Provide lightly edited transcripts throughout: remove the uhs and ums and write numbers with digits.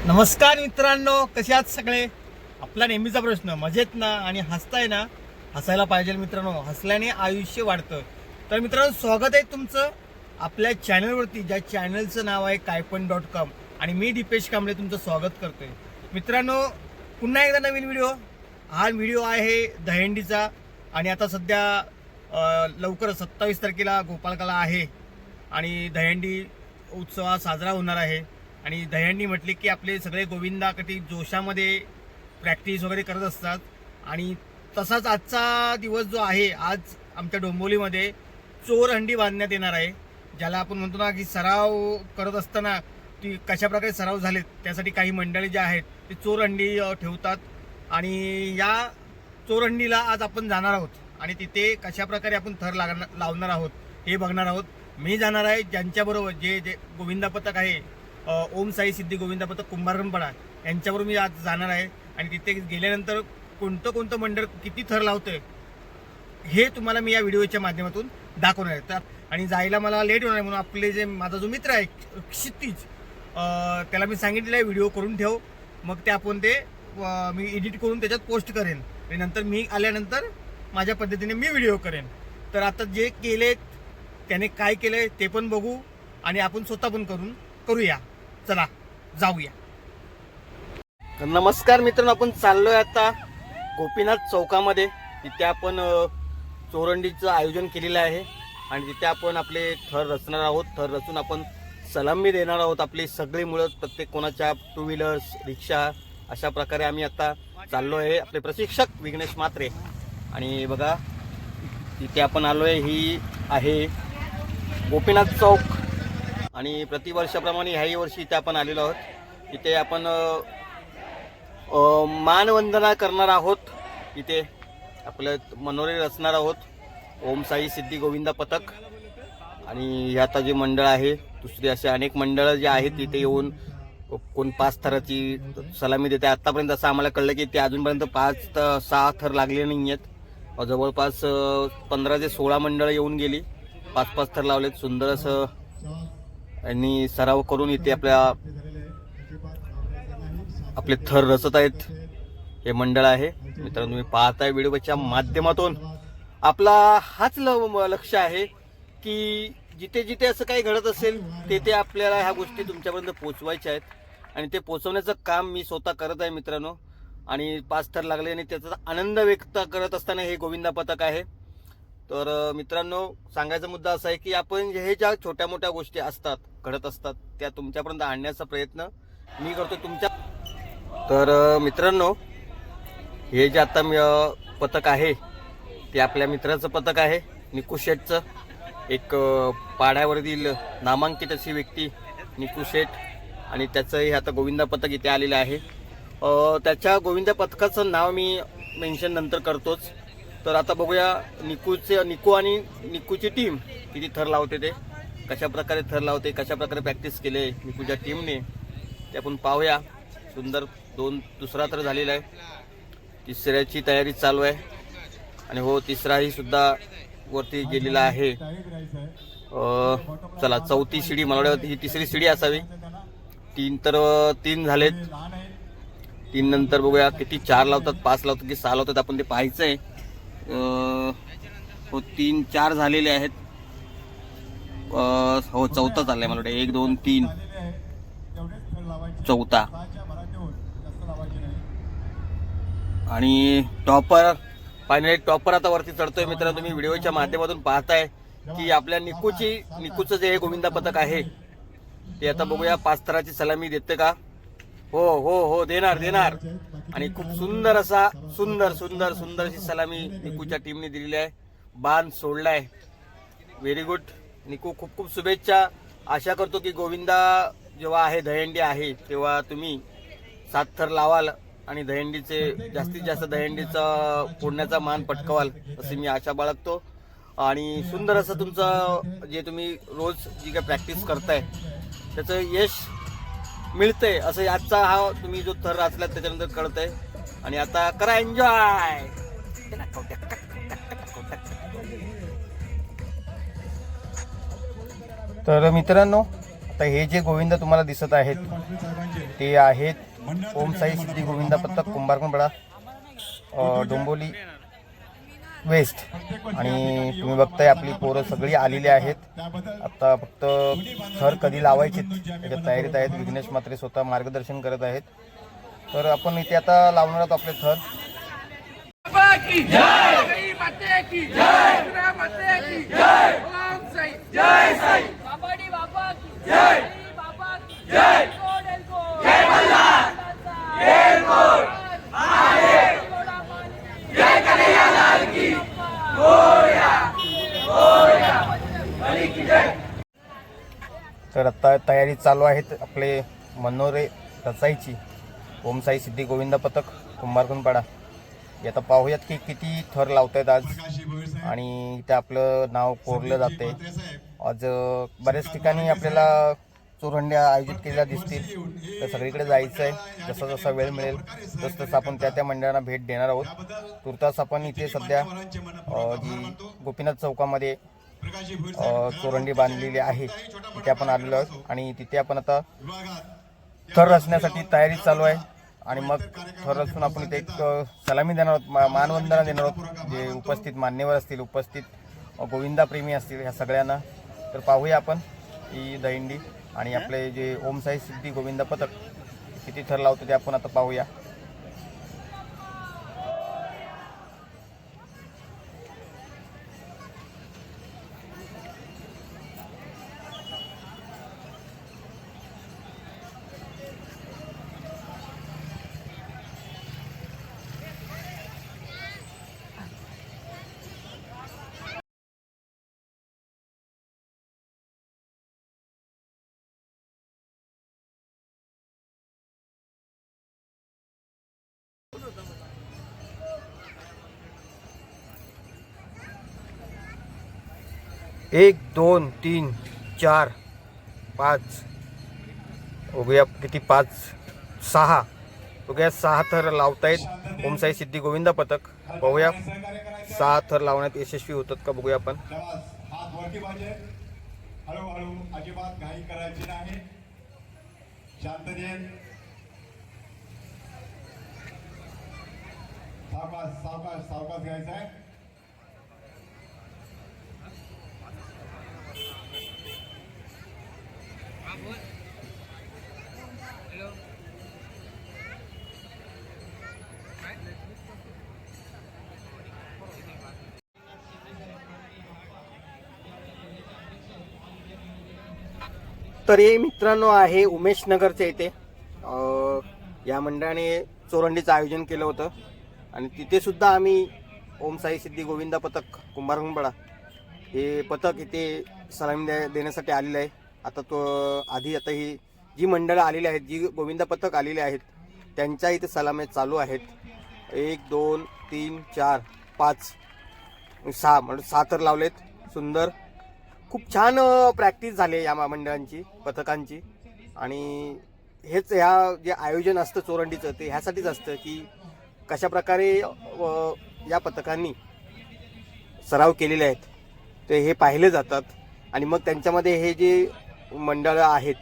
नमस्कार मित्रांनो, कसे आहात सगळे? आपला नेहमीचा प्रश्न, मजेत ना? आणि हसताय ना? हसायला पाहिजे मित्रांनो, हसल्याने आयुष्य वाढतं. तर मित्रांनो, स्वागत आहे तुमचं आपल्या चॅनलवरती, ज्या चॅनलचं नाव आहे कायपण.com. आणि मी दीपेश कांबळे तुमचं स्वागत करतोय. मित्रांनो, पुन्हा एकदा नवीन व्हिडिओ. हा व्हिडिओ आहे दहीहंडीचा. आणि आता सध्या लवकरच 27 तारखेला गोपाळकाला आहे आणि दहीहंडी उत्सव हा साजरा होणार आहे. आणि दहीहंडी म्हटली की आपले सगळे गोविंदा कधी जोशामध्ये प्रॅक्टिस वगैरे करत असतात. आणि तसाच आजचा दिवस जो आहे, आज आमच्या डोंबिवलीमध्ये चोरहंडी बांधण्यात येणार आहे. ज्याला आपण म्हणतो ना की सराव करत असताना ती कशाप्रकारे सराव झालेत, त्यासाठी काही मंडळी जे आहेत ते चोरहंडी ठेवतात. आणि या चोरहंडीला आज आपण जाणार आहोत आणि तिथे कशाप्रकारे आपण थर लावणार आहोत हे बघणार आहोत. मी जाणार आहे ज्यांच्याबरोबर जे जे गोविंदा पथक आहे, ओम साई सिद्धी गोविंदा पथक कुंभारगणपाडा, यांच्याबरोबर मी आज जाणार आहे. आणि तिथे गेल्यानंतर कोणतं मंडळ किती थर लावतंय हे तुम्हाला मी या व्हिडिओच्या माध्यमातून दाखवणार आहे. तर आणि जायला मला लेट होणार आहे, म्हणून आपले जे माझा जो मित्र आहे क्षितिज, त्याला मी सांगितलेलं आहे व्हिडिओ करून ठेव. मग ते आपण मी एडिट करून त्याच्यात पोस्ट करेन आणि नंतर मी आल्यानंतर माझ्या पद्धतीने मी व्हिडिओ करेन. तर आता जे केले त्याने काय केलंय ते पण बघू आणि आपण स्वतः पण करूया. चला जाऊया. तर नमस्कार मित्रांनो, आपण चाललोय आता गोपीनाथ चौकामध्ये. तिथे आपण चोरहंडीचं आयोजन केलेलं आहे आणि तिथे आपण आपले थर रचणार आहोत. थर रचून आपण सलामी देणार आहोत. आपली सगळी मुलं, प्रत्येक कोणाच्या टू व्हीलर्स, रिक्षा, अशा प्रकारे आम्ही आता चाललो आहे. आपले प्रशिक्षक विघ्नेश म्हात्रे. आणि बघा तिथे आपण आलोय, ही आहे गोपीनाथ चौक. आणि प्रतिवर्षाप्रमाणे ह्याही वर्षी इथे आपण आलेलो आहोत. इथे आपण मानवंदना करणार आहोत. इथे आपलं मनोरे रचणार आहोत. ओम साई सिद्धी गोविंदा पथक आणि हे आता जे मंडळ आहे, दुसरी असे अनेक मंडळं जे आहेत तिथे येऊन कोण 5 थराची सलामी देते. आतापर्यंत असं आम्हाला कळलं की ते अजूनपर्यंत 5-6 थर लागले नाही आहेत. जवळपास 15 ते 16 मंडळं येऊन गेली, 5-5 थर लावलेत. सुंदर असं आणि सराव करून इथे आपले थर रचत आहेत. हे मंडळ आहे मित्रांनो, तुम्ही पाहताय व्हिडिओच्या माध्यमातून. आपला हाच लक्ष आहे की जिथे जिथे असं काही घडत असेल तेथे आपल्याला ह्या गोष्टी तुमच्यापर्यंत पोहोचवायच्या आहेत. आणि ते पोहोचवण्याचं काम मी स्वतः करत आहे मित्रांनो. आणि 5 थर लागले आणि त्याचा आनंद व्यक्त करत असताना हे गोविंदा पथक आहे. तर मित्रांनो, सांगायचा मुद्दा असा आहे की आपण हे ज्या छोट्या मोठ्या गोष्टी असतात, घडत असतात, त्या तुमच्यापर्यंत आणण्याचा प्रयत्न मी करतो तुमच्या. तर मित्रांनो, हे जे आता पथक आहे ते आपल्या मित्राचं पथक आहे, निकू शेठचं. एक पाड्यावरील नामांकित अशी व्यक्ती निकू शेठ. आणि त्याचं हे आता गोविंदा पथक इथे आलेलं आहे. त्याच्या गोविंदा पथकाचं नाव मी मेन्शन नंतर करतोच. तर आता बघूया निकू आणि निकूची टीम किती थर लावते, ते कशाप्रकारे थर लावते, कशाप्रकारे प्रॅक्टिस केले निकूच्या टीमने, ते आपण पाहूया. सुंदर दुसरा थर झालेला आहे. तिसऱ्याची तयारी चालू आहे. आणि हो, तिसराही सुद्धा वरती गेलेला आहे. चला, 4थी शिडी, मला वाटतं ही 3री शिडी असावी. 3 झालेत. 3 नंतर बघूया किती 4 लावतात, 5 लावतात की 6 लावतात, आपण ते पाहायचं आहे. हो, 3-4 झालेले आहेत. हो, 4था चाललाय मला वाटतं. 1, 2, 3, 4था. आणि फायनली टॉपर आता वरती चढतोय. मित्रांनो, तुम्ही व्हिडिओच्या माध्यमातून पाहताय की आपल्या निकूचं जे गोविंदा पथक आहे ते आता बघूया 5 थराची सलामी देते का. हो हो हो, देणार. आणि खूप सुंदर अशी सलामी निकूच्या टीमने दिलेली आहे. बाण सोडलाय. व्हेरी गुड निकू, खूप खूप शुभेच्छा. आशा करतो की गोविंदा जेव्हा आहे, दहीहंडी आहे, तेव्हा तुम्ही 7 थर लावाल आणि जास्तीत जास्त दहीहंडीचा फोडण्याचा मान पटकावाल, अशी मी आशा बाळगतो. आणि सुंदर असं तुमचं जे तुम्ही रोज जी काय प्रॅक्टिस करताय त्याचं यश मिळतंय, असं आजचा हा तुम्ही जो थर रचलात त्याच्यानंतर कळतंय. आणि आता करा एन्जॉय. तर मित्रांनो, आता आता हे जे गोविंद तुम्हाला दिसत आहेत ते आहेत ओम साई सिद्धी गोविंदा पथक कुंभारकुंडपाडा डोंबोली वेस्ट. आणि तुम्ही बघताय आपली पोरं सगळी आलेली आहेत. आता फक्त थर कधी लावायचे त्याच्यात तयारीत आहेत. विघ्नेश मात्रे स्वतः मार्गदर्शन करत आहेत. तर आपण इथे आता लावणार आहोत आपले थर. तर आता तयारी चालू आहेत आपले मनोरे रचायची ओम साई सिद्धी गोविंदा पथक कुंभारकुंडपाडा. आता पाहूयात की किती थर लावतायत आज आणि इथे आपलं नाव कोरलं जाते. आज बऱ्याच ठिकाणी आपल्याला चोरंड्या आयोजित केलेल्या दिसतील. तर सगळीकडे जायचं आहे. जसा जसा वेळ मिळेल तसं आपण त्या मंडळांना भेट देणार आहोत. तुर्तास आपण इथे सध्या जी गोपीनाथ चौकामध्ये चोरंडी बांधलेली आहे तिथे आपण आलेलो आहोत आणि तिथे आपण आता थर रचण्यासाठी तयारी चालू आहे. आणि मग थर रचून आपण इथे एक सलामी देणार आहोत, मानवंदना देणार आहोत. जे उपस्थित मान्यवर असतील, उपस्थित गोविंदा प्रेमी असतील, ह्या सगळ्यांना. तर पाहूया आपण ही दहिंडी आणि आपले जे ओम साई सिद्धी गोविंदा पथक किती थर लावतो ते आपण आता पाहूया. एक 2 3 4 5 बघूया किती 5 6 बघूया 6 थर लावतायत ओम साई सिद्धी गोविंदा पथक. पाहूया 6 थर लावण्यात यशस्वी होतात का बघूया आपण. हळूहळू अजिबात घाई करायची नाही. शांततेत सावकाश सावकाश सावकाश घ्यायचं आहे. तर हे मित्रांनो आहे उमेश नगरच्या इथे या मंडळाने चोरंडीचं आयोजन केलं होतं आणि तिथे सुद्धा आम्ही ओम साई सिद्धी गोविंदा पथक कुंभारकुंडपाडा हे पथक इथे सलामी देण्यासाठी आलेलं आहे. आता आता ही जी मंडळं आलेली आहेत, जी गोविंदा पथक आलेले आहेत त्यांच्या इथे सलामी चालू आहेत. 1 2 3 4 5 6 म्हणजे 6 थर लावलेत. सुंदर, खूप छान प्रॅक्टिस झाली या मंडळांची, पथकांची. आणि हेच ह्या जे आयोजन असतं चोरंडीचं ते ह्यासाठीच असतं की कशा प्रकारे या पथकांनी सराव केलेले आहेत ते हे पाहिले जातात. आणि मग त्यांच्यामध्ये हे जे मंडळं आहेत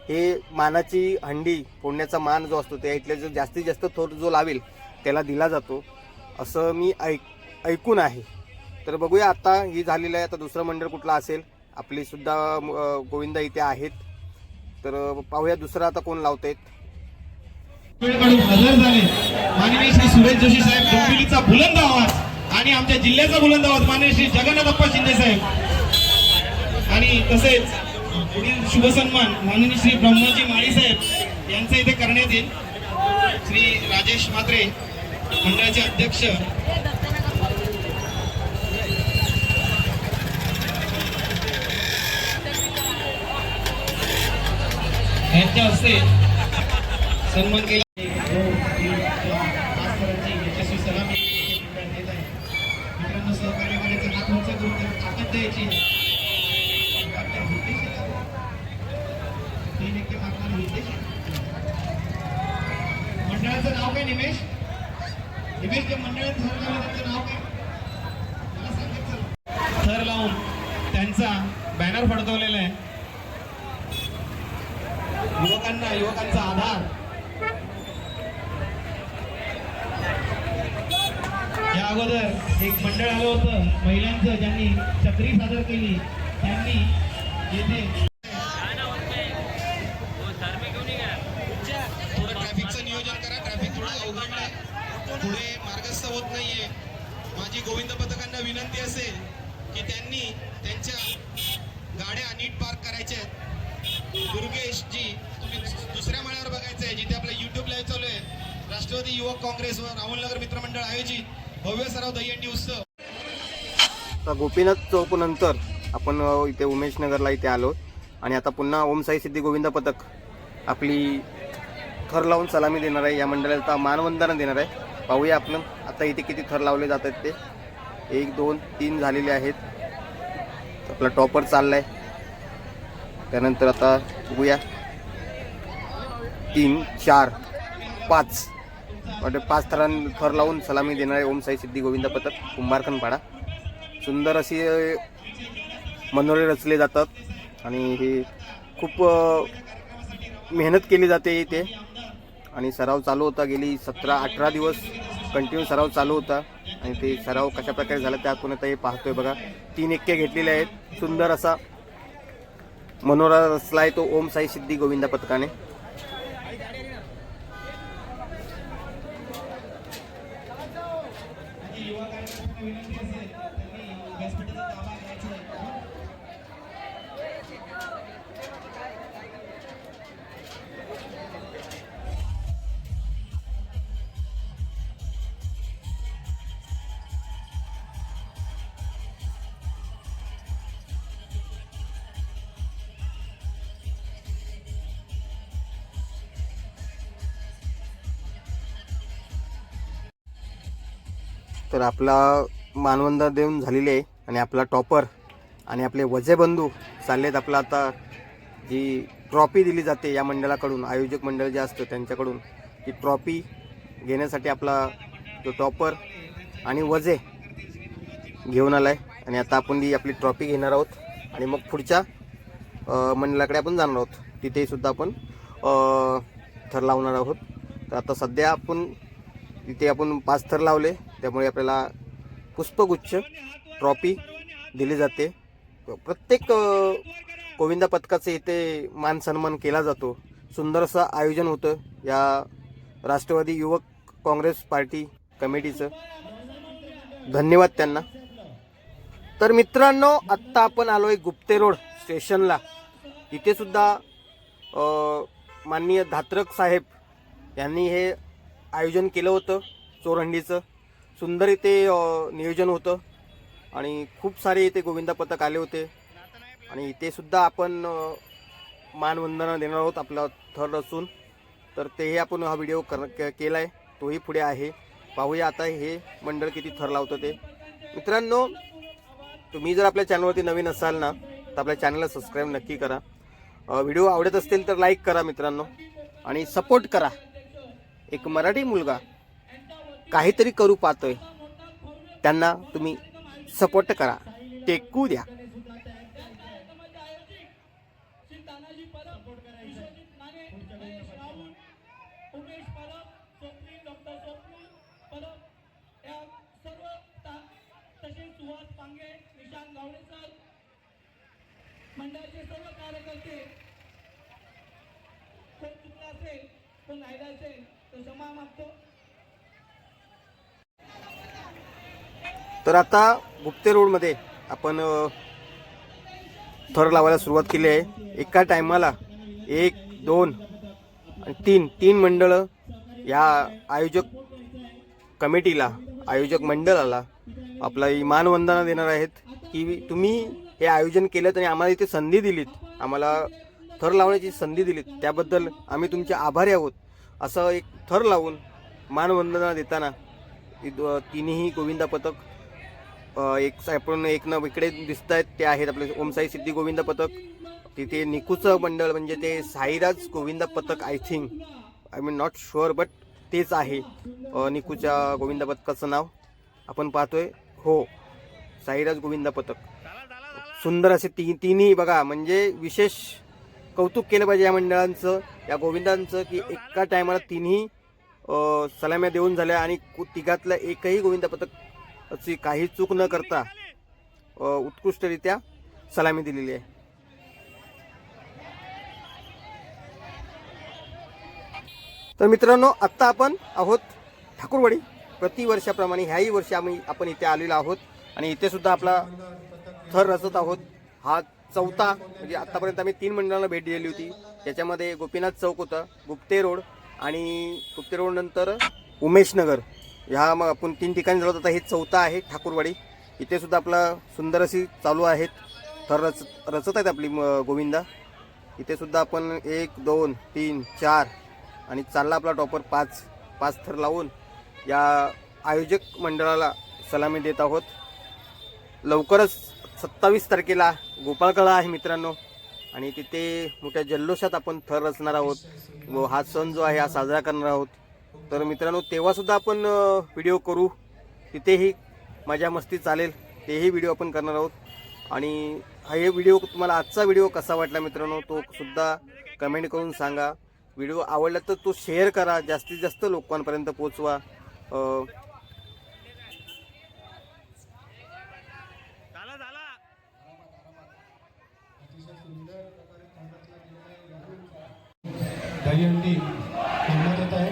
हे मानाची हंडी फोडण्याचा मान जो असतो त्या इथले जो जास्तीत जास्त थोर जो लावेल त्याला दिला जातो असं मी ऐकून आहे. तर बघूया आता ही झालेलं आहे. आता दुसरं मंडळ कुठलं असेल. आपली सुद्धा गोविंदा इथे आहेत. तर पाहूया दुसरं आता कोण लावतायत. हजर झाले माननीय श्री सुरेश जोशी साहेब डोंबिवलीचा बुलंद आवाज आणि आमच्या जिल्ह्याचा बुलंद आवाज माननीय श्री जगन्नाथप्पा शिंदे साहेब. आणि तसेच पुढील शुभ सन्मान माननीय श्री ब्रह्माजी माळी साहेब यांचा इथे करण्यात येईल. श्री राजेश म्हात्रे मंडळाचे अध्यक्ष यांच्या हस्ते सन्मान केला. यशस्वी सलामी देत आहे. मित्रांनो सहकार्य करायचं, हात उंच करून ताकद द्यायची. मंडळाचं नाव काय निमेश? निमेश जे मंडळात थर लावलं त्याचं नाव काय मला सांगायचं. थर लावून त्यांचा बॅनर फडकवलेला आहे. युवकांचा आधार. या अगोदर एक मंडळ आलं होतं महिलांचं, ज्यांनी चक्री सादर केली. त्यांनी येथे थोडं ट्रॅफिकचं नियोजन करा. ट्रॅफिक थोडं अवघडलंय, पुढे मार्गस्थ होत नाहीये. माझी गोविंद पथकांना विनंती असेल की त्यांनी त्यांच्या गाड्या नीट पार्क करायच्या आहेत. दुर्गेशजी, तुम्ही दुसऱ्या माळ्यावर बघायचं आहे, जिथे आपलं युट्यूब लाईव्ह चालू आहे. राष्ट्रवादी युवक काँग्रेस व राहुलनगर मित्रमंडळ आयोजित भव्य सराव दहीहंडी उत्सव. आता गोपीनाथ चौकनंतर आपण इथे उमेश नगरला इथे आलो आणि आता पुन्हा ओम साई सिद्धी गोविंद पथक आपली थर लावून सलामी देणार आहे. या मंडळाला आता मानवंदना देणार आहे. पाहूया आपण आता इथे किती थर लावले जात आहेत ते. 1 2 3 झालेले आहेत. आपला टॉपर चाललाय. त्यानंतर आता बघूया 3 4 5 म्हणजे 5 थर लावून सलामी देणार आहे ओम साई सिद्धी गोविंद पथक कुंभारखंडपाडा. सुंदर अशी मनोरे रचले जातात आणि हे खूप मेहनत केली जाते इथे आणि सराव चालू होता. गेली 17-18 दिवस कंटिन्यू सराव चालू होता आणि ते सराव कशा प्रकारे झाला त्यातून आता हे पाहतोय बघा. 3 एक्के घेतलेले आहेत. सुंदर असा मनोरा रचलाय तो ओम साई सिद्धी गोविंद पथकाने. तर आपला मानवंदना देऊन झालेली आहे आणि आपला टॉपर आणि आपले वजे बंधू चाललेत. आपला आता जी ट्रॉफी दिली जाते या मंडळाकडून, आयोजक मंडळ जे असतं त्यांच्याकडून, ती ट्रॉफी घेण्यासाठी आपला जो टॉपर आणि वजे घेऊन आलाय आणि आता आपण ती आपली ट्रॉफी घेणार आहोत आणि मग पुढच्या मंडळाकडे आपण जाणार आहोत. तिथे सुद्धा आपण थर लावणार आहोत. तर आता सध्या आपण इथे आपण 5 थर लावले, त्यामुळे आपल्याला पुष्पगुच्छ ट्रॉफी दिली जाते. प्रत्येक गोविंदा पथकाचे इथे मान सन्मान केला जातो. सुंदर असं आयोजन होतं या राष्ट्रवादी युवक काँग्रेस पार्टी कमिटीचं. धन्यवाद त्यांना. तर मित्रांनो, आत्ता आपण आलोय गुप्ते रोड स्टेशनला. इथे सुद्धा माननीय धात्रक साहेब यांनी हे आयोजन केलं होतं चोरहंडीचं. सुंदर इथे नियोजन होतं आणि खूप सारे इथे गोविंदा पथक आले होते आणि इथे सुद्धा आपण मानवंदना देणार आहोत आपला थर रचून. तर तेही आपण हा व्हिडिओ केला आहे, तोही पुढे आहे. पाहूया आता हे मंडळ किती थर लावतं ते. मित्रांनो, तुम्ही जर आपल्या चॅनलवरती नवीन असाल ना तर आपल्या चॅनलला सबस्क्राईब नक्की करा. व्हिडिओ आवडत असतील तर लाईक करा मित्रांनो आणि सपोर्ट करा. एक मराठी मुलगा काहीतरी करू पाहतोय, त्यांना तुम्ही सपोर्ट करा, टेकू द्या. मंडळाचे सर्व कार्यकर्ते, कोण चुकला असेल, कोण राहिला असेल तर क्षमा मागतो. तर आता गुप्ते रोडमध्ये आपण थर लावायला सुरुवात केली आहे. एका टायमाला 1 2 आणि 3 मंडळं या आयोजक कमिटीला, आयोजक मंडळाला आपला मानवंदना देणार आहेत की तुम्ही हे आयोजन केलं आणि आम्हाला इथे संधी दिलीत, आम्हाला थर लावण्याची संधी दिलीत, त्याबद्दल आम्ही तुमचे आभारी आहोत. असं एक थर लावून मानवंदना देताना तिन्ही गोविंदा पथक आपण एक न इकडे दिसत आहेत ते आहेत आपले ओम साई सिद्धी गोविंद पथक. तिथे निकूचं मंडळ म्हणजे ते साईराज गोविंद पथक, I mean not sure, but तेच आहे निकूच्या गोविंद पथकाचं नाव आपण पाहतोय. हो, साईराज गोविंद पथक. सुंदर असे तिन्ही बघा, म्हणजे विशेष कौतुक केलं पाहिजे या मंडळांचं, या गोविंदांचं, की एका टायमाला तिन्ही सलाम्या देऊन झाल्या आणि तिघातलं एकही गोविंदा पथकाची काही चूक न करता उत्कृष्टरित्या सलामी दिलेली आहे. तर मित्रांनो, आत्ता आपण आहोत ठाकूरवाडी. प्रतिवर्षाप्रमाणे ह्याही वर्षी आपण इथे आलेलो आहोत आणि इथे सुद्धा आपला थर रचत आहोत. हा चौथा, म्हणजे आत्तापर्यंत आम्ही 3 मंडळांना भेट दिलेली होती. त्याच्यामध्ये गोपीनाथ चौक होतं, गुप्ते रोड आणि गुप्ते रोड नंतर उमेश नगर, ह्या मग आपण 3 ठिकाणी झालो. आता हे चौथा आहे ठाकूरवाडी. इथे सुद्धा आपला सुंदर अशी चालू आहेत, थर रचत आहेत आपली गोविंदा. इथे सुद्धा आपण 1 2 3 4 आणि चालला आपला टॉपर 5 थर लावून या आयोजक मंडळाला सलामी देत आहोत. लवकरच 27 तारखेला गोपाळकाळा आहे मित्रांनो, आणि तिथे मोठ्या जल्लोषात आपण थर रचणार आहोत व हा सण जो आहे हा साजरा करणार आहोत. तर मित्रांनो, तेव्हासुद्धा आपण व्हिडिओ करू, तिथेही मजा मस्ती चालेल, तेही व्हिडिओ आपण करणार आहोत. आणि हे व्हिडिओ तुम्हाला आजचा व्हिडिओ कसा वाटला मित्रांनो, तो सुद्धा कमेंट करून सांगा. व्हिडिओ आवडला तर तो शेअर करा, जास्तीत जास्त लोकांपर्यंत पोचवा. दहीहंडी किंमत येत आहे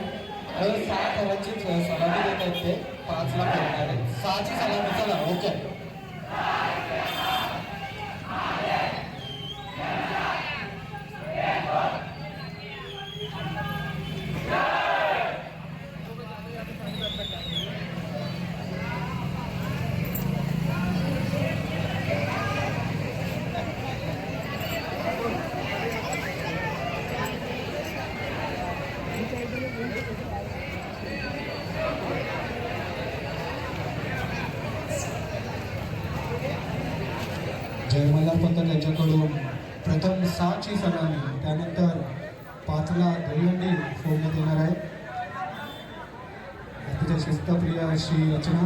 6 थरांची सलामी देत आहेत ते 5 ला करणार आहे. 6ची सलामी. चला, ओके. जय मल्हार पथक यांच्याकडून प्रथम 6ची सलामी, त्यानंतर 5ला दहीहंडी फोडण्यात येणार आहे. अतिशय शिस्तप्रिय अशी रचना.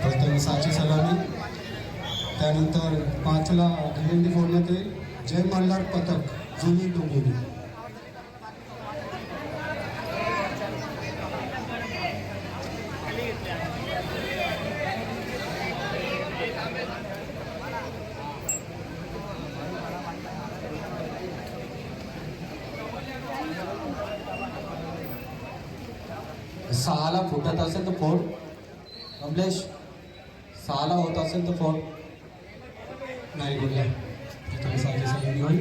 प्रथम 6ची सलामी, त्यानंतर 5ला दहीहंडी फोडण्यात येईल. जय मल्हार पथक जुनी डोंबिवली. सहाला फुटत असेल तर फोड. कमलेश, 6ला होत असेल तर फोड. नाही बोलला. साची सलामी होईल.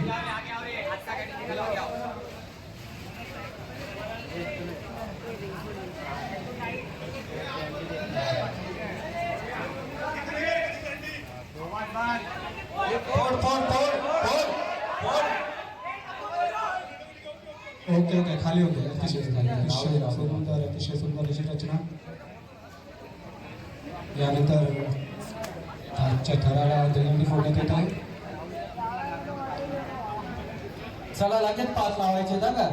ओके ओके, खाली होते. अतिशय सुंदर अशी रचना. यानंतर आजच्या थराला दहीहंडी फोडण्यात येत आहे. चला, लगेच 5 लावायचे का?